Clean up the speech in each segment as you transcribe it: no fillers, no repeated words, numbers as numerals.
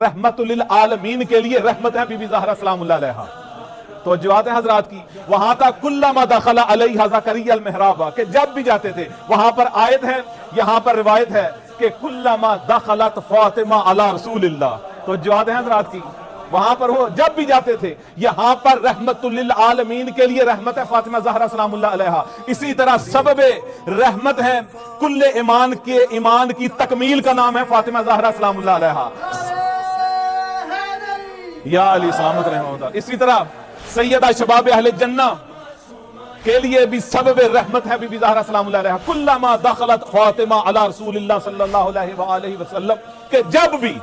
रहमतुल आलमीन के लिए रहमत है बीबी ज़हरा सलामुल्लाह अलैहा। तो जवाब है हजरात की, वहां तक कुल्लमा दखला अलैहा ज़करिया अल मेहराबा, कि जब भी जाते थे, वहां पर आयत है, यहां पर रिवायत है कि कुल्लमा दखलत फातिमा अला रसूलिल्लाह। तो जवाब है हजरात की, वहां पर वो जब भी जाते थे, यहां पर रहमतुल आलमीन के लिए रहमत है फातिमा ज़हरा सलामुल्लाह अलैहा। इसी तरह सबबे रहमत है कुल्ले ईमान के, ईमान की तकमील का नाम है फातिमा ज़हरा सलामुल्लाह अलैहा। या अली सलामत रहमतुल्लाह। इसी तरह सैयदा शबाब अहले जन्ना के लिए भी सबब रहमत है बीबी ज़हरा सलामुल्लाह अलैहा। कुल्लमा दखलत फातिमा अला रसूलिल्लाह सल्लल्लाहु अलैहि वसल्लम, के जब भी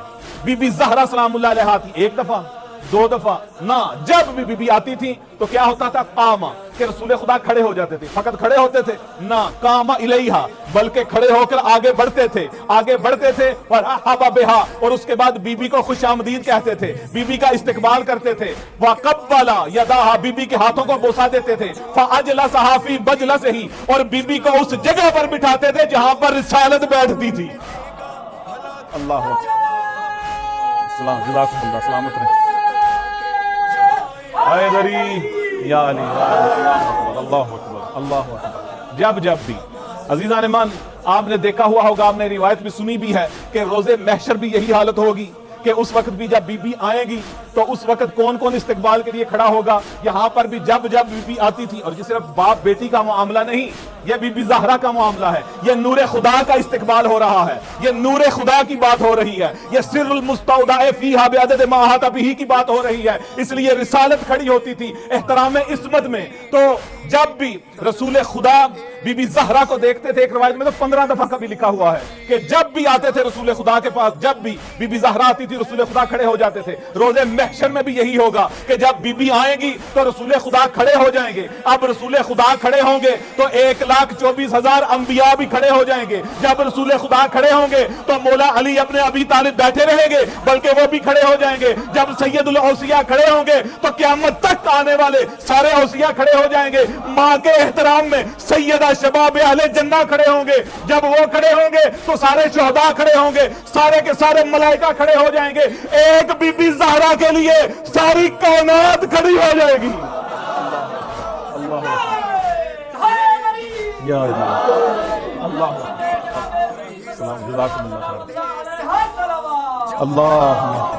बीबी ज़हरा सलामुल्लाह अलैहा आती, एक दफा दो दफा ना, जब भी बीबी आती थी तो क्या होता था, कामा, कि रसूल खुदा खड़े हो जाते थे, फकत खड़े होते थे ना, कामा इलैहा, बल्कि खड़े होकर आगे बढ़ते थे, आगे बढ़ते थे, और अहबा बिहा, और उसके बाद बीबी को खुशामदीद कहते थे, बीबी का इस्तकबाल करते थे। वक़ब्बला यदाहा, बीबी के हाथों को बोसा देते थे। फ़अजलसहा फ़ी मजलसिही, और बीबी को उस जगह पर बिठाते थे जहां पर रिसालत बैठती थी। अल्लाह सलामत रहे। या अली, अल्लाह अकबर, अल्लाह अकबर। जब भी अजीज़ान ईमान, आपने देखा हुआ होगा, आपने रिवायत भी सुनी भी है कि रोजे महशर भी यही हालत होगी कि उस वक्त भी जब बीबी आएगी तो उस वक्त कौन कौन इस्तकबाल के लिए खड़ा होगा। यहाँ पर भी जब बीबी आती थी, और ये सिर्फ बाप बेटी का मामला नहीं, ये बीबी ज़हरा का मामला है, ये नूरे खुदा का इस्तकबाल हो रहा है, ये नूरे खुदा की बात हो रही है, ये सिर्रुल मुस्तौदाए फीहा बिअदद मा अहाता बिही की बात हो रही है। इसलिए रिसालत खड़ी होती थी एहतराम इस्मत में। तो जब भी रसूल खुदा बीबी ज़हरा को देखते थे, एक रिवायत में तो 15 दफा का भी लिखा हुआ है कि जब भी आते थे रसूल खुदा के पास, जब भी बीबी ज़हरा आती थी रसूल खुदा खड़े हो जाते थे। रोजे महशर में भी यही होगा कि जब बीबी आएगी तो रसूल खुदा खड़े हो जाएंगे। अब रसूल खुदा खड़े होंगे तो 1,24,000 अंबिया भी खड़े हो जाएंगे। जब रसूल खुदा खड़े होंगे तो मौला अली अपने अबी तालिब बैठे रहेंगे, बल्कि वो भी खड़े हो जाएंगे। जब सैयदुल औसिया खड़े होंगे तो क़यामत तक आने वाले सारे औसिया खड़े हो जाएंगे। माँ के एहतराम में सैयदा शबाब अहले जन्ना खड़े होंगे। जब वो खड़े होंगे तो सारे शुहदा खड़े होंगे, सारे के सारे मलाइका खड़े हो जाएंगे। एक बीबी ज़हरा के लिए सारी कायनात खड़ी हो जाएगी। अल्लाह